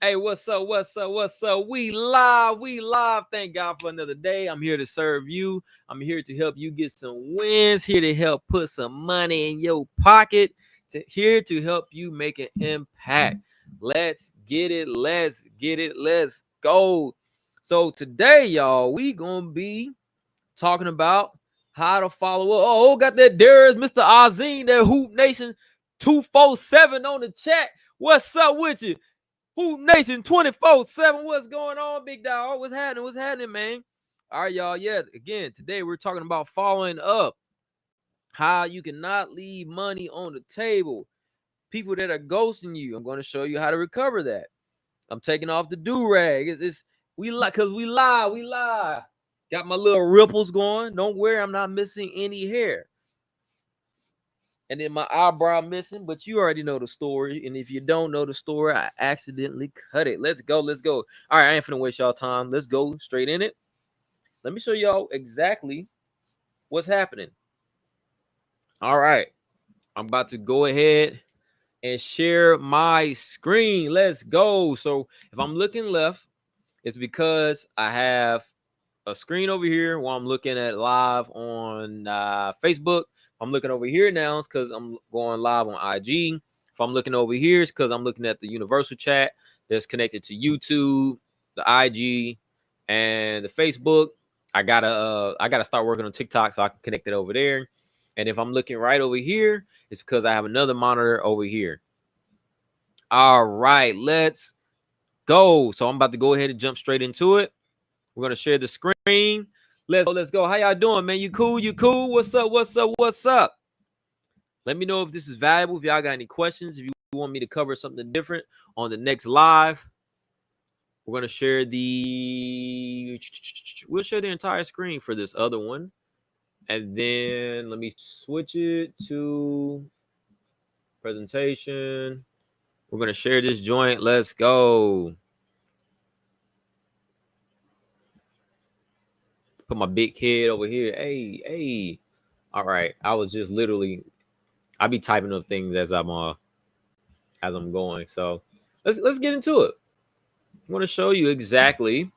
Hey, what's up? What's up? What's up? We live. We live. Thank God for another day. I'm here to serve you. I'm here to help you get some wins, here to help put some money in your pocket, here to help you make an impact. Let's get it. Let's get it. Let's go. So today, y'all, we going to be talking about how to follow up. Oh, got that Darius, Mr. Azim, that Hoop Nation 247 on the chat. What's up with you? Hoop Nation 24/7. What's going on, big dog? What's happening? What's happening, man? All right, y'all. Yeah, again, today we're talking about following up. How you cannot leave money on the table. People that are ghosting you. I'm going to show you how to recover that. I'm taking off the do-rag. We lie because we lie. We lie. Got my little ripples going. Don't worry, I'm not missing any hair. And then my eyebrow missing, but you already know the story. And if you don't know the story, I accidentally cut it. Let's go. Let's go. All right, I ain't finna waste y'all time. Let's go straight in it. Let me show y'all exactly what's happening. All right. I'm about to go ahead and share my screen. Let's go. So if I'm looking left, it's because I have a screen over here while I'm looking at live on Facebook. I'm looking over here now, it's because I'm going live on IG. If I'm looking over here, it's because I'm looking at the universal chat that's connected to YouTube, the IG, and the Facebook. I gotta start working on TikTok so I can connect it over there. And if I'm looking right over here, it's because I have another monitor over here. All right, let's go. So I'm about to go ahead and jump straight into it. We're gonna share the screen. Let's go. How y'all doing, man? You cool? You cool? What's up? What's up? What's up? Let me know if this is valuable. If y'all got any questions, if you want me to cover something different on the next live, we're gonna share we'll share the entire screen for this other one. And then let me switch it to presentation. We're gonna share this joint. Let's go. Put my big head over here. Hey. All right. I was just literally I be typing up things as I'm going. So let's get into it. I'm going to show you exactly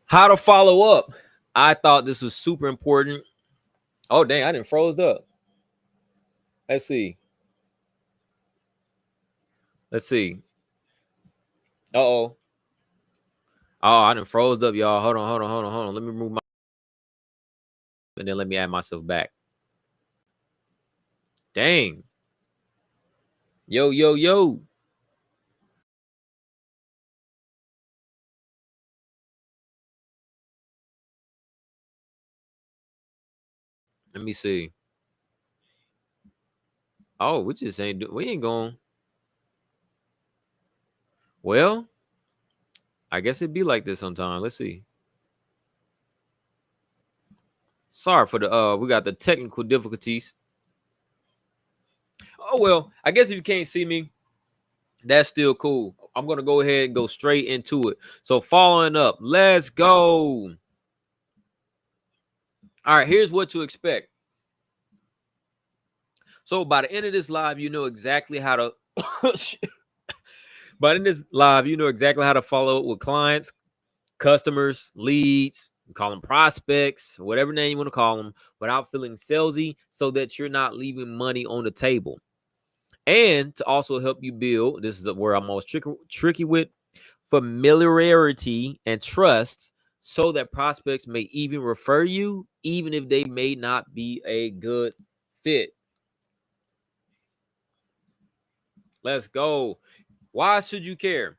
how to follow up. I thought this was super important. Oh dang, I didn't froze up. Let's see. Uh-oh. Oh, I didn't froze up, y'all. Hold on. Let me remove my and then let me add myself back. Dang. Yo. Let me see. Oh, we ain't going. Well, I guess it'd be like this sometime. Let's see. Sorry for the we got the technical difficulties. Oh well, I guess if you can't see me, that's still cool. I'm gonna go ahead and go straight into it. So following up, let's go. All right, here's what to expect. So by the end of this live, you know exactly how to but in this live, you know exactly how to follow up with clients, customers, leads, you call them prospects, whatever name you want to call them, without feeling salesy, so that you're not leaving money on the table. And to also help you build, this is where I'm most tricky with, familiarity and trust, so that prospects may even refer you, even if they may not be a good fit. Let's go. Why should you care?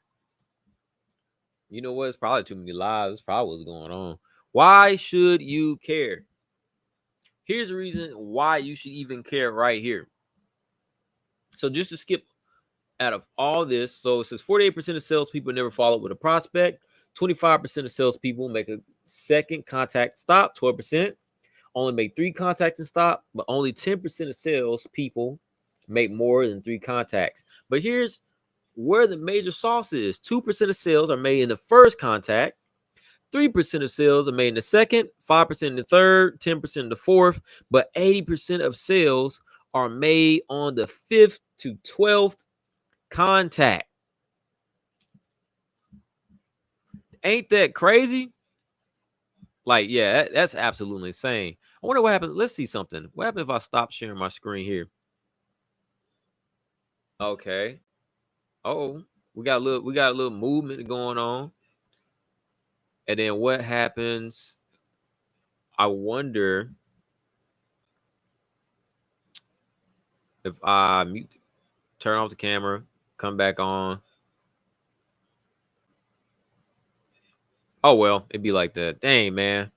You know what? It's probably too many lives. That's probably what's going on. Why should you care? Here's the reason why you should even care right here. So just to skip out of all this, so it says 48% of salespeople never follow up with a prospect. 25% of salespeople make a second contact stop. 12% only make 3 contacts and stop, but only 10% of salespeople make more than 3 contacts. But here's where the major sauce is. 2% of sales are made in the first contact. 3% of sales are made in the second, 5% in the third, 10% in the fourth, but 80% of sales are made on the 5th to 12th contact. Ain't that crazy? Like, yeah, that's absolutely insane. I wonder what happens. Let's see something. What happens if I stop sharing my screen here? Okay. Oh, we got a little movement going on. And then what happens? I wonder if I turn off the camera, come back on. Oh well, it'd be like that. Dang, man.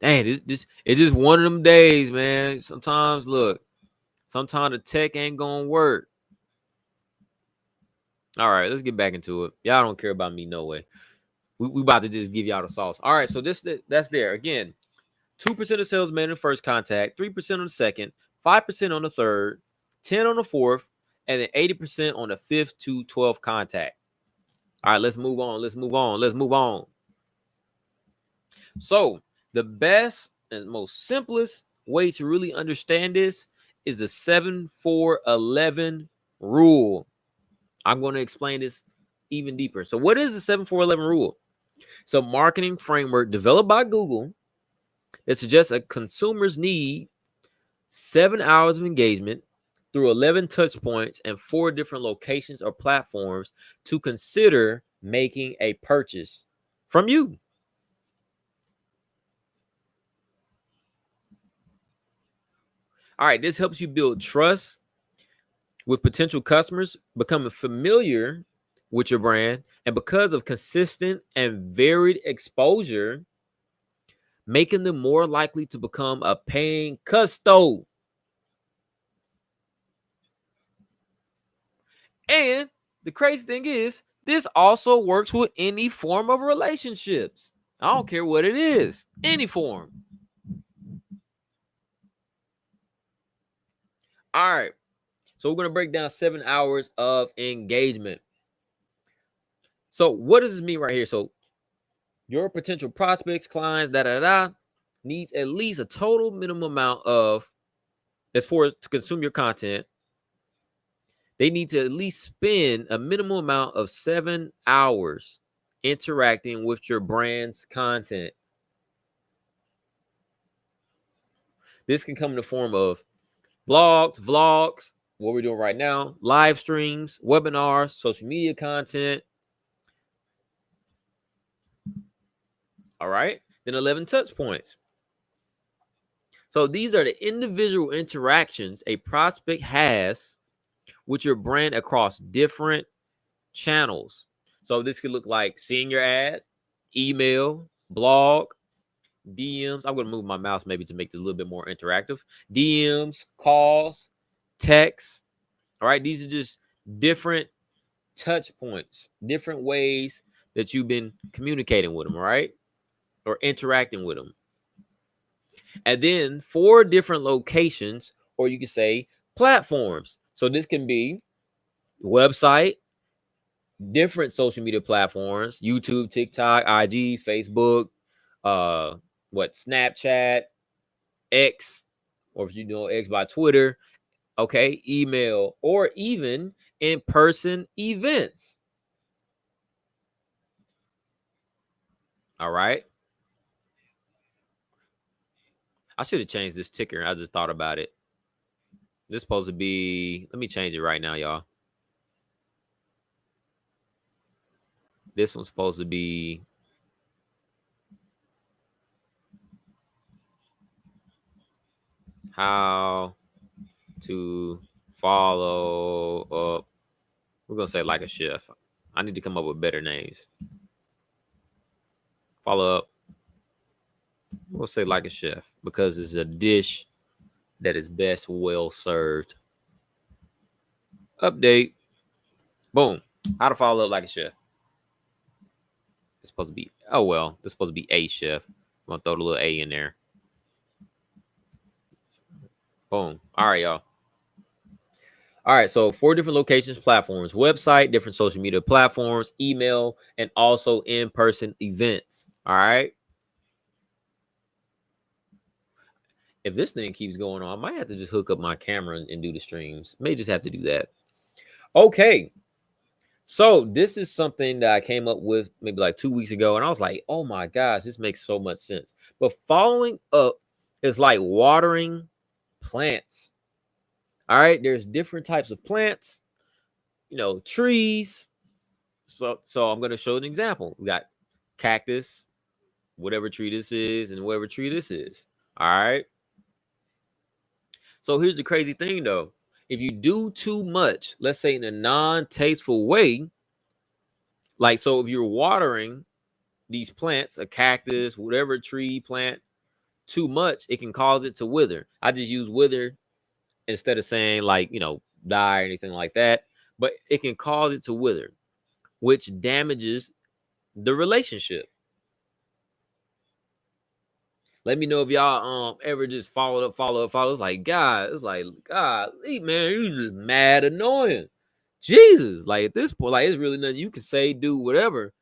Dang, this it's just one of them days, man. Sometimes the tech ain't gonna work. All right, let's get back into it. Y'all don't care about me no way. We about to just give y'all the sauce. All right, so that's there. Again, 2% of sales made in the first contact, 3% on the second, 5% on the third, 10 on the fourth, and then 80% on the fifth to 12th contact. All right, let's move on. Let's move on. Let's move on. So the best and most simplest way to really understand this is the 7-4-11 rule. I'm going to explain this even deeper. So what is the 7-4-11 rule? It's a marketing framework developed by Google that suggests a consumer's need 7 hours of engagement through 11 touch points and 4 different locations or platforms to consider making a purchase from you. All right, this helps you build trust with potential customers, becoming familiar with your brand, and because of consistent and varied exposure, making them more likely to become a paying custo. And the crazy thing is, this also works with any form of relationships. I don't care what it is, any form. All right. So we're going to break down 7 hours of engagement. So what does this mean right here? So your potential prospects, clients, needs at least a total minimum amount of, as far as to consume your content, they need to at least spend a minimum amount of 7 hours interacting with your brand's content. This can come in the form of blogs, vlogs, what we're doing right now, live streams, webinars, social media content. All right. Then 11 touch points. So these are the individual interactions a prospect has with your brand across different channels. So this could look like seeing your ad, email, blog, DMs. I'm going to move my mouse maybe to make this a little bit more interactive. DMs, calls, texts. All right. These are just different touch points, different ways that you've been communicating with them, right? Or interacting with them. And then 4 different locations, or you can say platforms. So this can be website, different social media platforms, YouTube, TikTok, IG, Facebook, Snapchat, X, or if you know X by Twitter, okay, email, or even in-person events. All right. I should have changed this ticker. I just thought about it. This is supposed to be, let me change it right now, y'all. This one's supposed to be how to follow up. We're going to say like a chef. I need to come up with better names. Follow up. We'll say like a chef because it's a dish that is best well served. Update. Boom. How to follow up like a chef. It's supposed to be, oh well, this is supposed to be a chef. I'm going to throw the little A in there. Boom. All right, y'all. All right, so 4 different locations, platforms, website, different social media platforms, email, and also in-person events. All right. If this thing keeps going on, I might have to just hook up my camera and do the streams. May just have to do that. Okay. So this is something that I came up with maybe like 2 weeks ago, and I was like, "Oh my gosh, this makes so much sense." But following up is like watering plants. All right, there's different types of plants, trees. So I'm gonna show an example. We got cactus, whatever tree this is, and whatever tree this is. All right. So here's the crazy thing though. If you do too much, let's say in a non-tasteful way, like so if you're watering these plants, a cactus, whatever tree plant, too much, it can cause it to wither. I just use wither instead of saying like, die or anything like that. But it can cause it to wither, which damages the relationship. Let me know if y'all ever just follow. It's like God, man, you just mad annoying. Jesus, like at this point, like it's really nothing you can say, do whatever.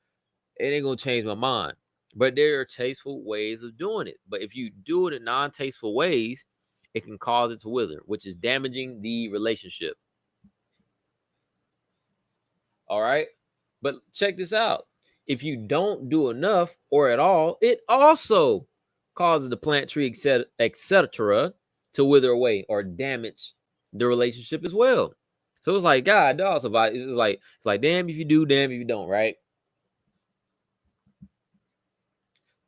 It ain't gonna change my mind. But there are tasteful ways of doing it. But if you do it in non-tasteful ways, it can cause it to wither, which is damaging the relationship. All right. But check this out. If you don't do enough or at all, it also causes the plant, tree, etc., to wither away or damage the relationship as well. So it's like God, dog. So it's like damn if you do, damn if you don't, right?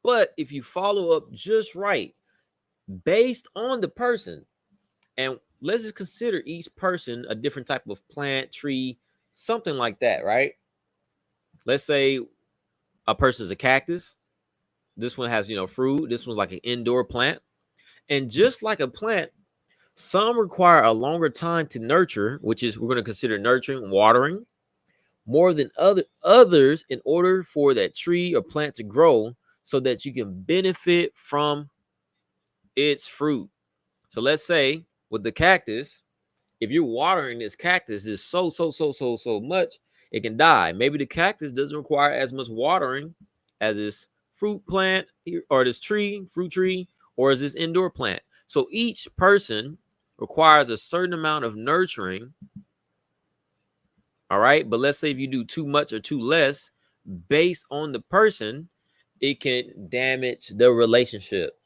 But if you follow up just right, based on the person, and let's just consider each person a different type of plant, tree, something like that, right? Let's say a person is a cactus. This one has, fruit. This one's like an indoor plant. And just like a plant, some require a longer time to nurture, which is we're going to consider nurturing, watering, more than others in order for that tree or plant to grow so that you can benefit from its fruit. So let's say with the cactus, if you're watering this cactus is so much, it can die. Maybe the cactus doesn't require as much watering as this fruit plant or this tree, fruit tree, or as this indoor plant. So each person requires a certain amount of nurturing. All right. But let's say if you do too much or too less based on the person, it can damage the relationship.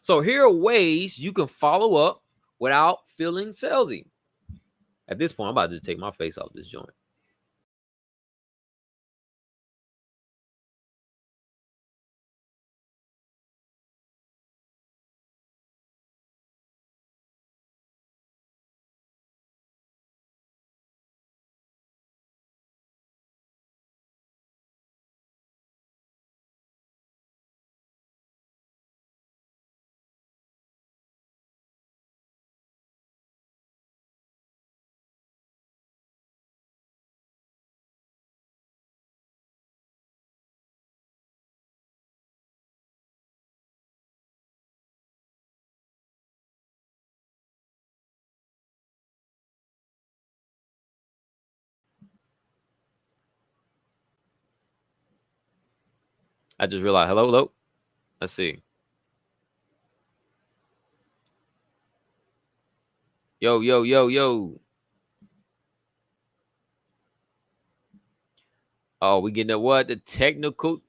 So here are ways you can follow up without feeling salesy. At this point, I'm about to take my face off this joint. I just realized, hello, hello. Let's see. Yo, yo, yo, yo. Oh, we getting at what? The technical.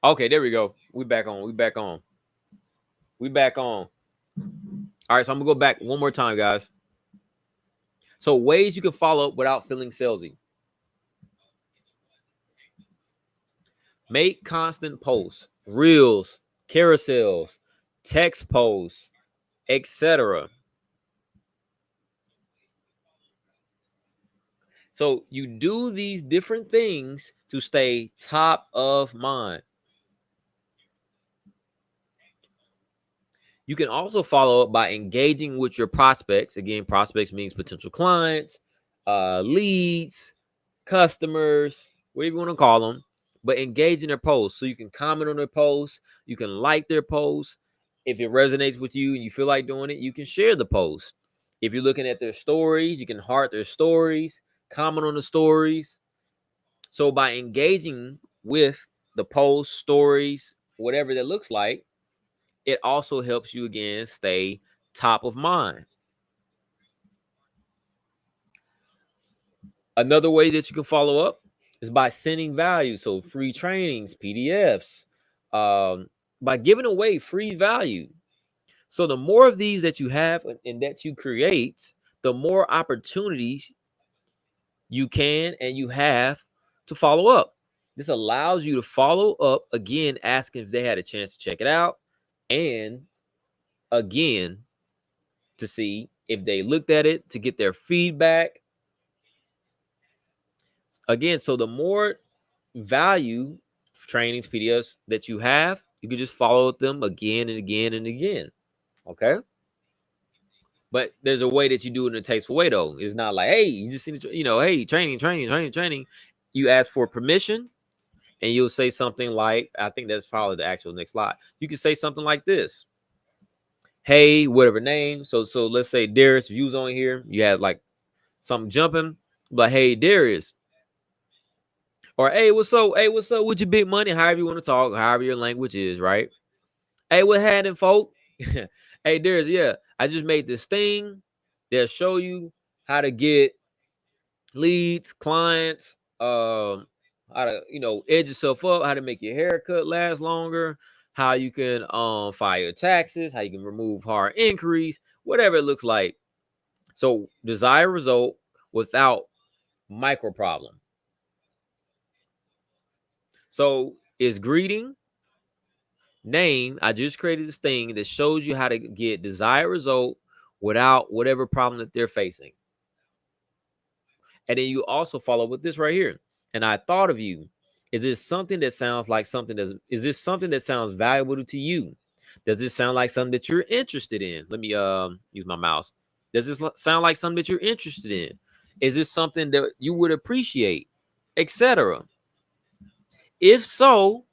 Okay, there we go. We back on. We back on. We back on. All right, so I'm gonna go back one more time, guys. So ways you can follow up without feeling salesy. Make constant posts, reels, carousels, text posts, etc. So you do these different things to stay top of mind. You can also follow up by engaging with your prospects. Again, prospects means potential clients, leads, customers, whatever you want to call them, but engage in their posts. So you can comment on their posts, you can like their posts. If it resonates with you and you feel like doing it, you can share the post. If you're looking at their stories, you can heart their stories, comment on the stories. So by engaging with the post, stories, whatever that looks like, it also helps you again stay top of mind. Another way that you can follow up is by sending value. So free trainings, PDFs, by giving away free value. So the more of these that you have and that you create, the more opportunities you can and you have to follow up. This allows you to follow up again, asking if they had a chance to check it out, and again to see if they looked at it, to get their feedback. Again, so the more value trainings, PDFs that you have, you can just follow them again and again and again. Okay. But there's a way that you do it in a tasteful way, though. It's not like, hey, you just see, hey, training. You ask for permission, and you'll say something like, I think that's probably the actual next slide. You can say something like this: hey, whatever name. So let's say Darius views on here. You have like something jumping, like, hey, Darius, or hey, what's up? Hey, what's up with your big money? However you want to talk, however your language is, right? Hey, what happening, folk? Hey, Darius, yeah, I just made this thing that'll show you how to get leads, clients, how to, edge yourself up, how to make your haircut last longer, how you can file your taxes, how you can remove hard inquiries, whatever it looks like. So desired result without micro problem. So it's greeting, name. I just created this thing that shows you how to get desired result without whatever problem that they're facing. And then you also follow with this right here. And I thought of you. Is this something that sounds like something that is this something that sounds valuable to you? Does this sound like something that you're interested in? Let me use my mouse. Does this sound like something that you're interested in? Is this something that you would appreciate, etc.? If so,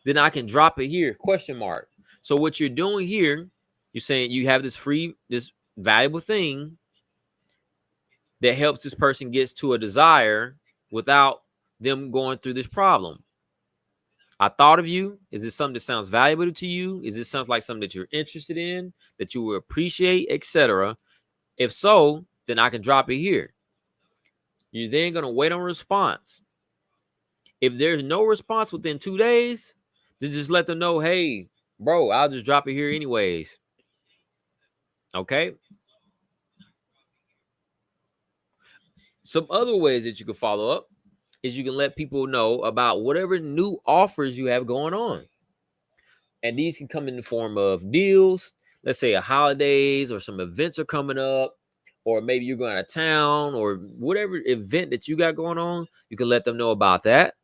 then I can drop it here, question mark. So what you're doing here, you're saying you have this valuable thing that helps this person gets to a desire without them going through this problem. I thought of you. Is this something that sounds valuable to you? Is this sounds like something that you're interested in, that you will appreciate, etc.? If so, then I can drop it here. You're then going to wait on response. If there's no response within 2 days, then just let them know, hey, bro, I'll just drop it here anyways. Okay. Some other ways that you can follow up is you can let people know about whatever new offers you have going on. And these can come in the form of deals. Let's say a holidays or some events are coming up, or maybe you're going out of town, or whatever event that you got going on, you can let them know about that.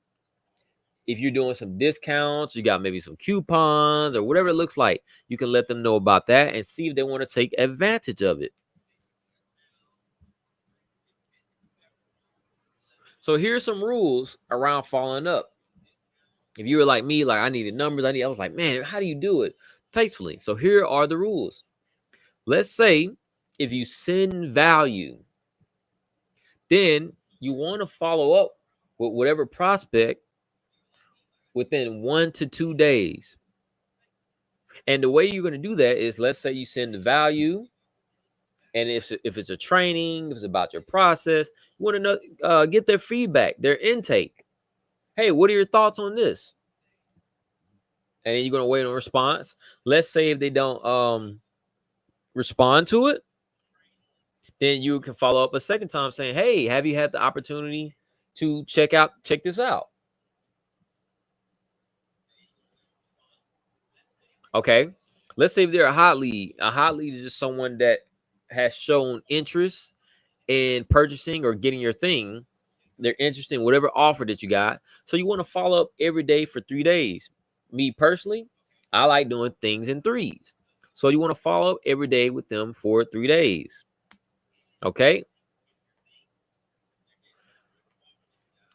If you're doing some discounts, you got maybe some coupons or whatever it looks like, you can let them know about that and see if they want to take advantage of it. So here's some rules around following up. If you were like me, like I needed numbers, I was like, man, how do you do it tastefully? So here are the rules. Let's say if you send value, then you want to follow up with whatever prospect within 1 to 2 days. And the way you're going to do that is, let's say you send the value, and if it's a training, if it's about your process, you want to know, get their feedback, their intake. Hey, what are your thoughts on this? And then you're going to wait on response. Let's say if they don't respond to it, then you can follow up a second time saying, hey, have you had the opportunity to check this out? Okay. Let's say if they're a hot lead. A hot lead is just someone that has shown interest in purchasing or getting your thing. They're interested in whatever offer that you got. So you want to follow up every day for 3 days. Me personally, I like doing things in threes. So you want to follow up every day with them for 3 days. Okay.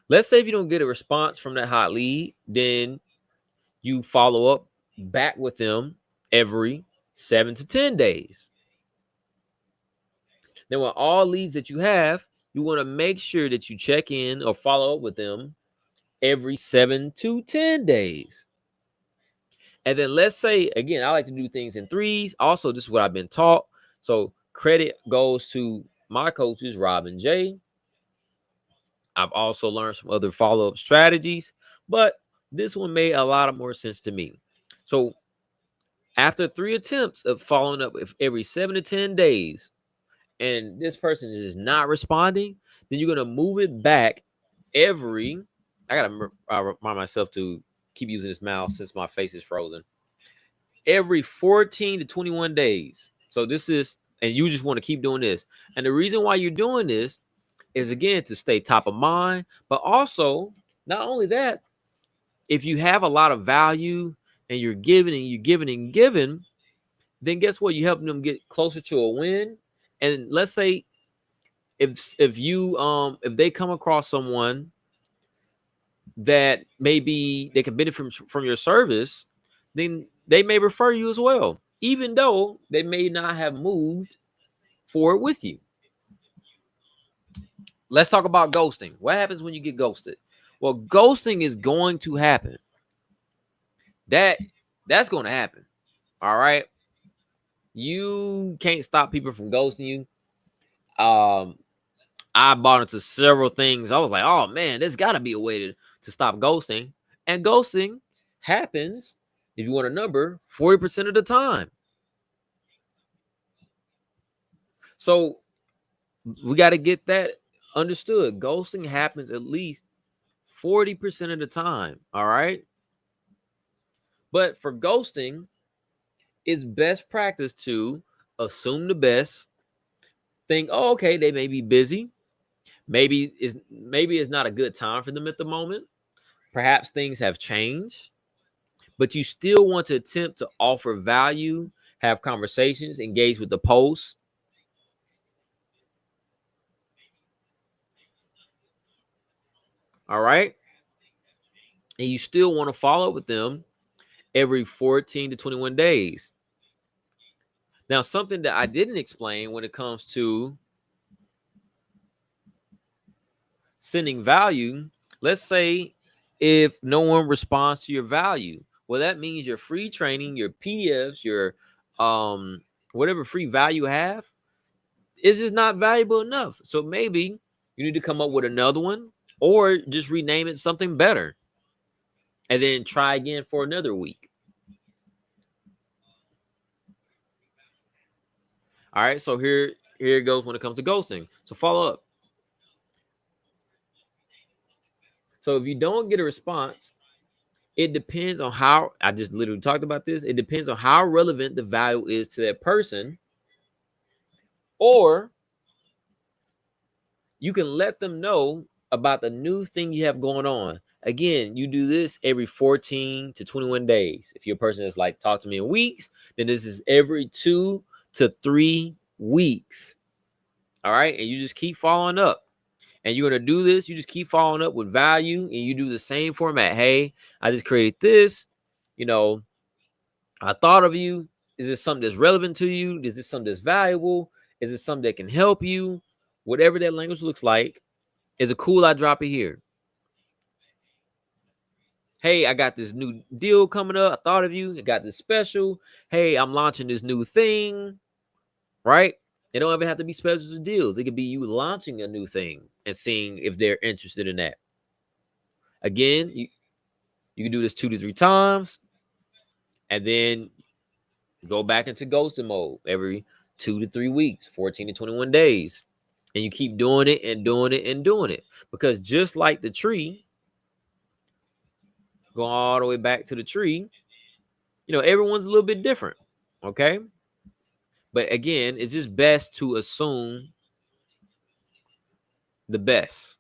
Let's say if you don't get a response from that hot lead, then you follow up back with them every 7 to 10 days. Then with all leads that you have, you want to make sure that you check in or follow up with them every 7 to 10 days. And then let's say, again, I like to do things in threes. Also, this is what I've been taught. So credit goes to my coaches, Rob and Jay. I've also learned some other follow-up strategies, but this one made a lot of more sense to me. So after 3 attempts of following up with every 7 to 10 days, and this person is not responding, then you're gonna move it back every. I gotta remind myself to keep using this mouse since my face is frozen. Every 14 to 21 days. So this is, and you just want to keep doing this. And the reason why you're doing this is again to stay top of mind, but also not only that, if you have a lot of value and you're giving and you're giving and giving, then guess what? You're helping them get closer to a win. And let's say if they come across someone that maybe they can benefit from your service, then they may refer you as well, even though they may not have moved forward with you. Let's talk about ghosting. What happens when you get ghosted? Well, ghosting is going to happen. That's going to happen. All right. You can't stop people from ghosting you. I bought into several things. I was like, oh man, there's got to be a way to stop ghosting. And ghosting happens, if you want a number, 40% of the time. So we got to get that understood. Ghosting happens at least 40% of the time. All right. But for ghosting, it's best practice to assume the best, think, oh, okay, they may be busy. Maybe it's not a good time for them at the moment. Perhaps things have changed, but you still want to attempt to offer value, have conversations, engage with the post. All right. And you still want to follow up with them every 14 to 21 days. Now, something that I didn't explain when it comes to sending value, let's say if no one responds to your value, well, that means your free training, your PDFs, your whatever free value you have is just not valuable enough. So maybe you need to come up with another one or just rename it something better and then try again for another week. All right, so here it goes when it comes to ghosting. So follow up. So if you don't get a response, it depends on how, I just literally talked about this. It depends on how relevant the value is to that person, or you can let them know about the new thing you have going on. Again, you do this every 14 to 21 days. If you're a person that's like, talk to me in weeks, then this is every 2 to 3 weeks. All right. And you just keep following up. And you're going to do this. You just keep following up with value and you do the same format. Hey, I just created this. You know, I thought of you. Is this something that's relevant to you? Is this something that's valuable? Is it something that can help you? Whatever that language looks like. Is it cool I drop it here? Hey, I got this new deal coming up. I thought of you. I got this special. Hey, I'm launching this new thing. Right? It don't even have to be special deals. It could be you launching a new thing and seeing if they're interested in that. Again, you can do this 2 to 3 times and then go back into ghosting mode every 2 to 3 weeks, 14 to 21 days. And you keep doing it and doing it and doing it. Because just like the tree, going all the way back to the tree, everyone's a little bit different. Okay. But again, it's just best to assume the best.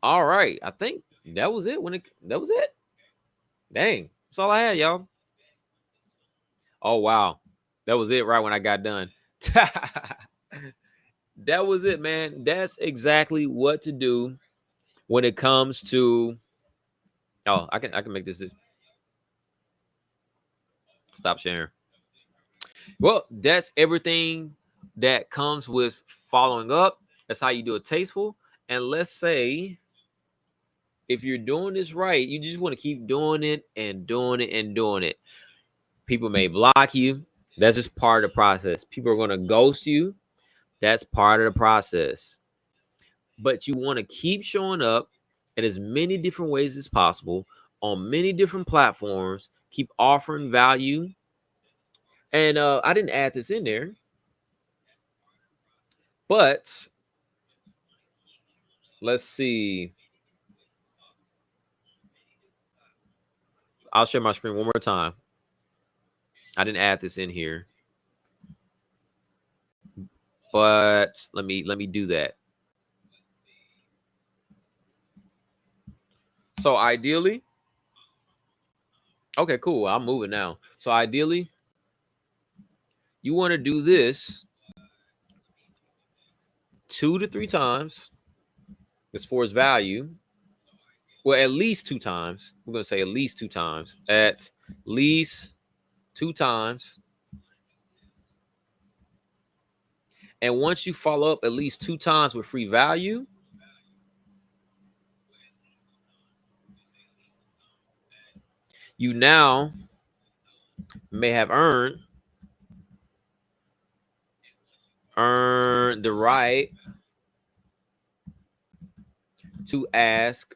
All right. I think that was it. That was it. Dang. That's all I had, y'all. Oh wow. That was it right when I got done. That was it, man. That's exactly what to do when it comes to. Oh, I can make this. Stop sharing. Well, that's everything that comes with following up. That's how you do it tasteful. And let's say if you're doing this right, you just want to keep doing it and doing it and doing it. People may block you. That's just part of the process. People are going to ghost you. That's part of the process. But you want to keep showing up in as many different ways as possible on many different platforms. Keep offering value. And I didn't add this in there, but let's see. I'll share my screen one more time. I didn't add this in here, but let me do that. So ideally, okay, cool. I'm moving now. So ideally, you want to do this 2 to 3 times as far as value. Well, at least 2 times. We're going to say at least 2 times. At least 2 times. And once you follow up at least 2 times with free value, you now may have earned the right to ask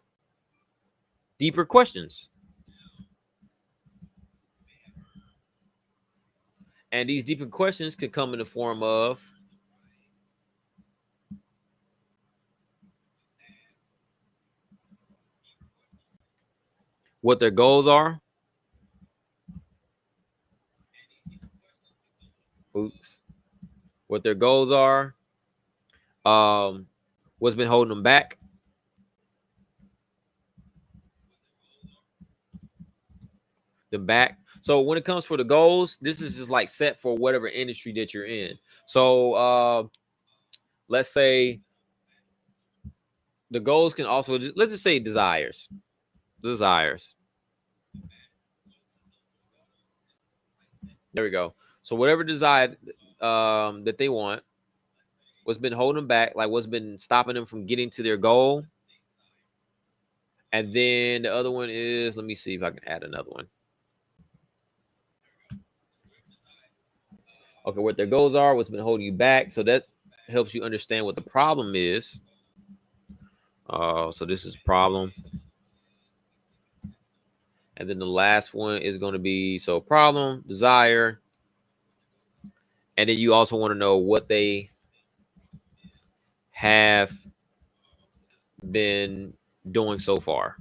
deeper questions. And these deeper questions can come in the form of what their goals are. Oops. What their goals are. What's been holding them back. So when it comes for the goals, this is just like set for whatever industry that you're in. So let's say the goals can also, let's just say desires. There we go. So whatever desire that they want, what's been holding them back, like what's been stopping them from getting to their goal. And then the other one is, let me see if I can add another one. Okay, what their goals are, what's been holding you back. So that helps you understand what the problem is. So this is problem. And then the last one is going to be, so problem, desire. And then you also want to know what they have been doing so far.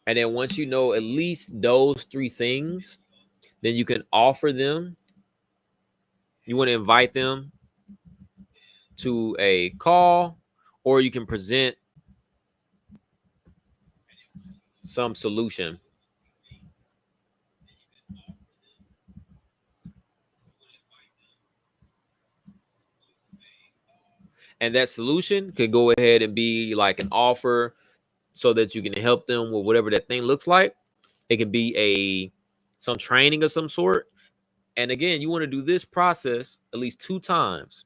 And then once you know at least those 3 things, then you can offer them. You want to invite them to a call, or you can present some solution. And that solution could go ahead and be like an offer so that you can help them with whatever that thing looks like. It could be some training of some sort. And again, you want to do this process at least 2 times.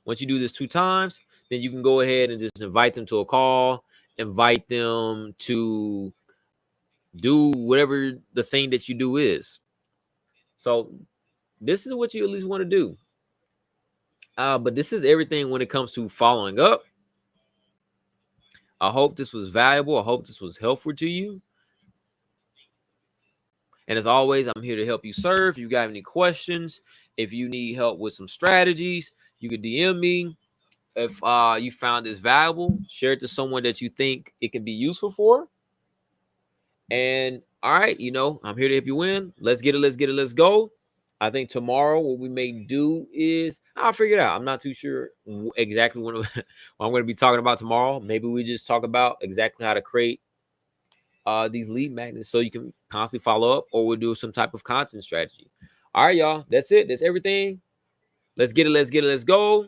Once you do this 2 times, then you can go ahead and just invite them to a call, invite them to do whatever the thing that you do is. So this is what you at least want to do. But this is everything when it comes to following up. I hope this was valuable. I hope this was helpful to you. And as always, I'm here to help you serve. If you got any questions, if you need help with some strategies, you can DM me. If you found this valuable, share it to someone that you think it can be useful for. And all right, I'm here to help you win. Let's get it. Let's go. I think tomorrow what we may do is I'll figure it out. I'm not too sure exactly what I'm going to be talking about tomorrow. Maybe we just talk about exactly how to create these lead magnets so you can constantly follow up, or we'll do some type of content strategy. All right, y'all. That's it. That's everything. Let's get it. Let's go.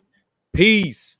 Peace.